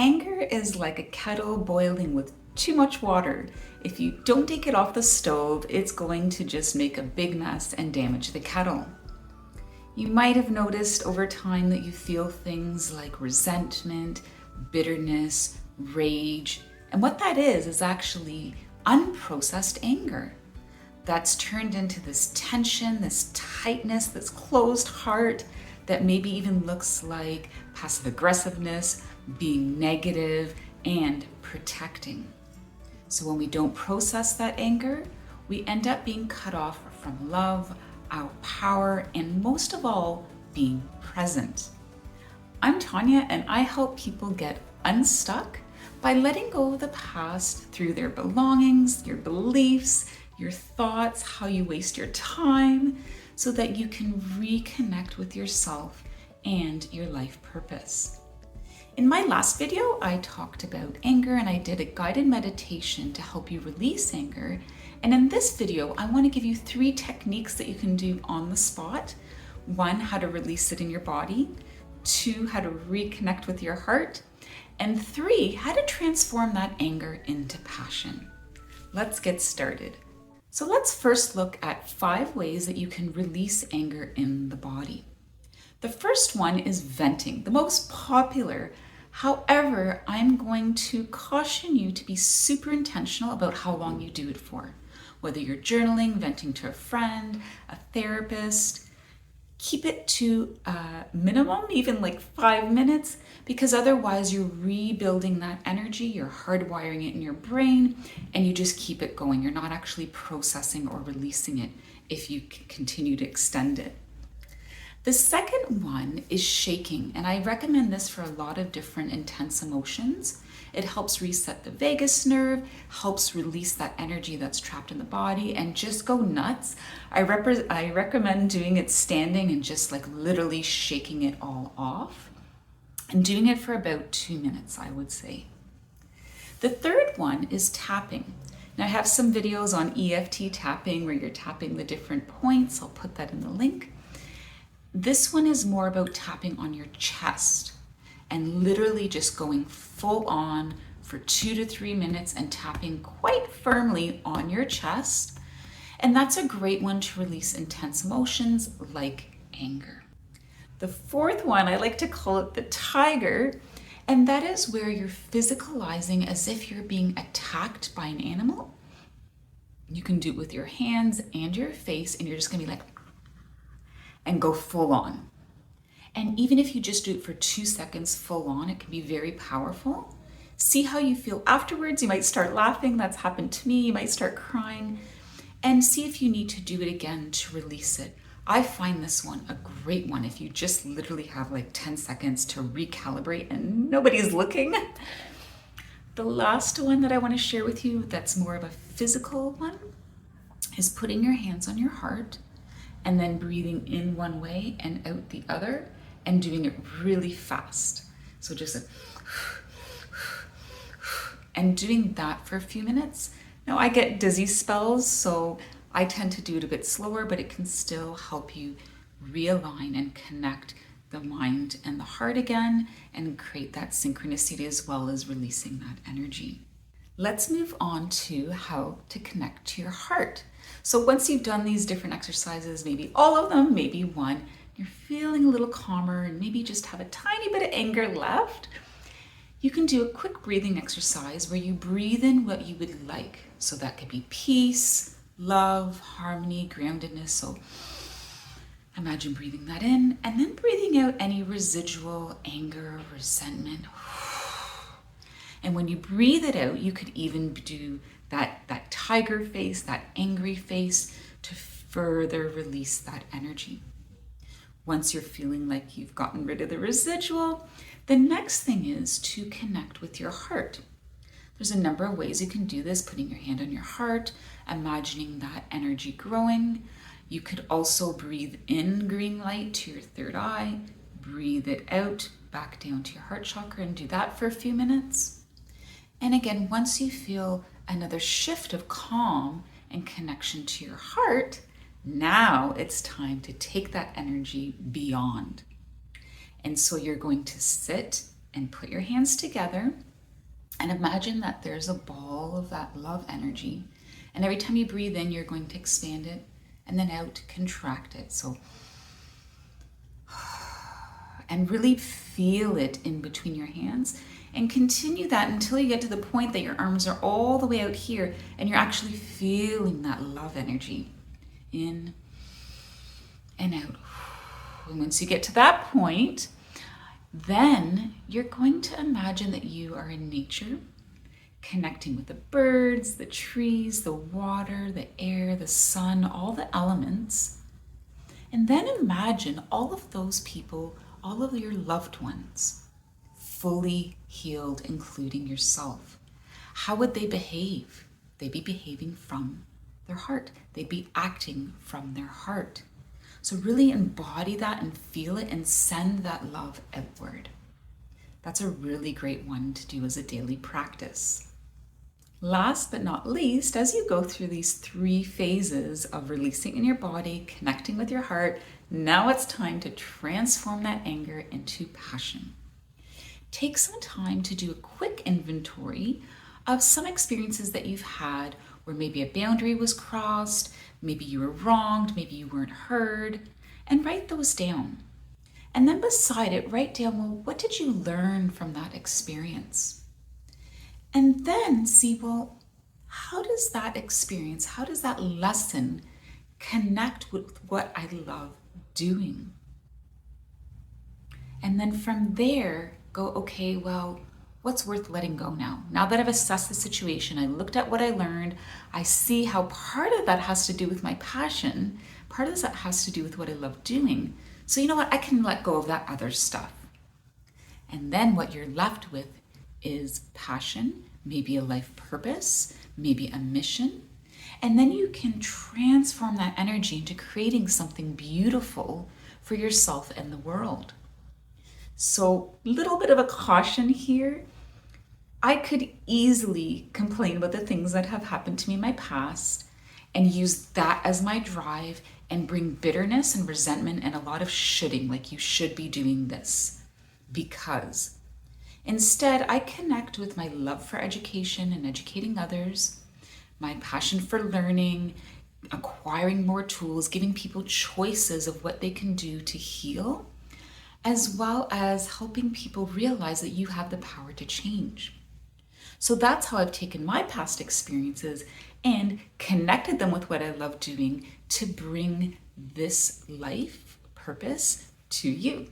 Anger is like a kettle boiling with too much water. If you don't take it off the stove, it's going to just make a big mess and damage the kettle. You might have noticed over time that you feel things like resentment, bitterness, rage, and what that is actually unprocessed anger. That's turned into this tension, this tightness, this closed heart that maybe even looks like passive aggressiveness, being negative, and protecting. So when we don't process that anger, we end up being cut off from love, our power, and most of all, being present. I'm Tanya, and I help people get unstuck by letting go of the past through their belongings, your beliefs, your thoughts, how you waste your time, so that you can reconnect with yourself and your life purpose. In my last video, I talked about anger and I did a guided meditation to help you release anger. And in this video, I want to give you 3 techniques that you can do on the spot. 1, how to release it in your body. 2, how to reconnect with your heart. And 3, how to transform that anger into passion. Let's get started. So let's first look at 5 ways that you can release anger in the body. The first one is venting, the most popular. However, I'm going to caution you to be super intentional about how long you do it for. Whether you're journaling, venting to a friend, a therapist, keep it to a minimum, even like 5 minutes, because otherwise you're rebuilding that energy, you're hardwiring it in your brain, and you just keep it going. You're not actually processing or releasing it if you continue to extend it. The second one is shaking, and I recommend this for a lot of different intense emotions. It helps reset the vagus nerve, helps release that energy that's trapped in the body, and just go nuts. I recommend doing it standing and just like literally shaking it all off, and doing it for about 2 minutes, I would say. The third one is tapping. Now I have some videos on EFT tapping where you're tapping the different points. I'll put that in the link. This one is more about tapping on your chest and literally just going full on for 2 to 3 minutes and tapping quite firmly on your chest. And that's a great one to release intense emotions like anger. The fourth one, I like to call it the tiger, and that is where you're physicalizing as if you're being attacked by an animal. You can do it with your hands and your face, and you're just gonna be like, and go full on. And even if you just do it for 2 seconds full on, it can be very powerful. See how you feel afterwards. You might start laughing. That's happened to me. You might start crying. And see if you need to do it again to release it. I find this one a great one if you just literally have like 10 seconds to recalibrate and nobody's looking. The last one that I want to share with you that's more of a physical one is putting your hands on your heart and then breathing in one way and out the other and doing it really fast. So just like, and doing that for a few minutes. Now I get dizzy spells, so I tend to do it a bit slower, but it can still help you realign and connect the mind and the heart again and create that synchronicity as well as releasing that energy. Let's move on to how to connect to your heart. So once you've done these different exercises, maybe all of them, maybe one, you're feeling a little calmer and maybe just have a tiny bit of anger left, you can do a quick breathing exercise where you breathe in what you would like. So that could be peace, love, harmony, groundedness. So imagine breathing that in and then breathing out any residual anger, resentment. And when you breathe it out, you could even do that tiger face, that angry face to further release that energy. Once you're feeling like you've gotten rid of the residual, the next thing is to connect with your heart. There's a number of ways you can do this, putting your hand on your heart, imagining that energy growing. You could also breathe in green light to your third eye, breathe it out back down to your heart chakra and do that for a few minutes. And again, once you feel another shift of calm and connection to your heart, now it's time to take that energy beyond. And so you're going to sit And put your hands together and imagine that there's a ball of that love energy. And every time you breathe in, you're going to expand it, and then out, contract it. So, and really feel it in between your hands, and continue that until you get to the point that your arms are all the way out here and you're actually feeling that love energy in and out. And once you get to that point, then you're going to imagine that you are in nature, connecting with the birds, the trees, the water, the air, the sun, all the elements. And then imagine all of those people, all of your loved ones, fully healed, including yourself. How would they behave? They'd be behaving from their heart. They'd be acting from their heart. So really embody that and feel it and send that love outward. That's a really great one to do as a daily practice. Last but not least, as you go through these 3 phases of releasing in your body, connecting with your heart, now it's time to transform that anger into passion. Take some time to do a quick inventory of some experiences that you've had where maybe a boundary was crossed, maybe you were wronged, maybe you weren't heard, and write those down. And then beside it, write down, well, what did you learn from that experience? And then see, well, how does that experience, how does that lesson connect with what I love doing? And then from there, go, okay, well, what's worth letting go now? Now that I've assessed the situation, I looked at what I learned, I see how part of that has to do with my passion, part of that has to do with what I love doing. So you know what, I can let go of that other stuff. And then what you're left with is passion, maybe a life purpose, maybe a mission. And then you can transform that energy into creating something beautiful for yourself and the world. So a little bit of a caution here. I could easily complain about the things that have happened to me in my past and use that as my drive and bring bitterness and resentment and a lot of shoulding, like you should be doing this. Because instead, I connect with my love for education and educating others, my passion for learning, acquiring more tools, giving people choices of what they can do to heal, as well as helping people realize that you have the power to change. So that's how I've taken my past experiences and connected them with what I love doing to bring this life purpose to you.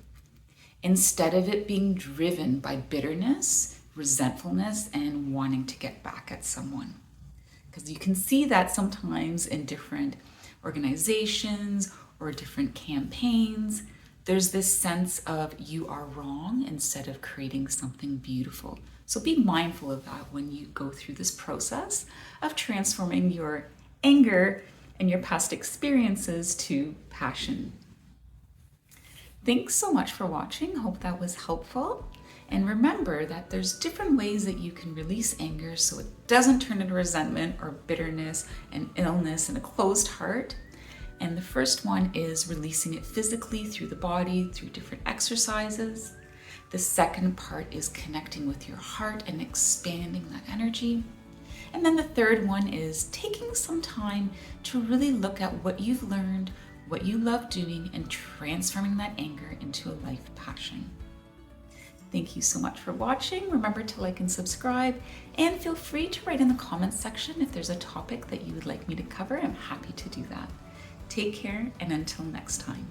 Instead of it being driven by bitterness, resentfulness, and wanting to get back at someone. Because you can see that sometimes in different organizations or different campaigns. There's this sense of you are wrong instead of creating something beautiful. So be mindful of that when you go through this process of transforming your anger and your past experiences to passion. Thanks so much for watching. Hope that was helpful. And remember that there's different ways that you can release anger so it doesn't turn into resentment or bitterness and illness and a closed heart. And the first one is releasing it physically through the body, through different exercises. The second part is connecting with your heart and expanding that energy. And then the third one is taking some time to really look at what you've learned, what you love doing, and transforming that anger into a life passion. Thank you so much for watching. Remember to like and subscribe, and feel free to write in the comments section if there's a topic that you would like me to cover. I'm happy to do that. Take care, and until next time.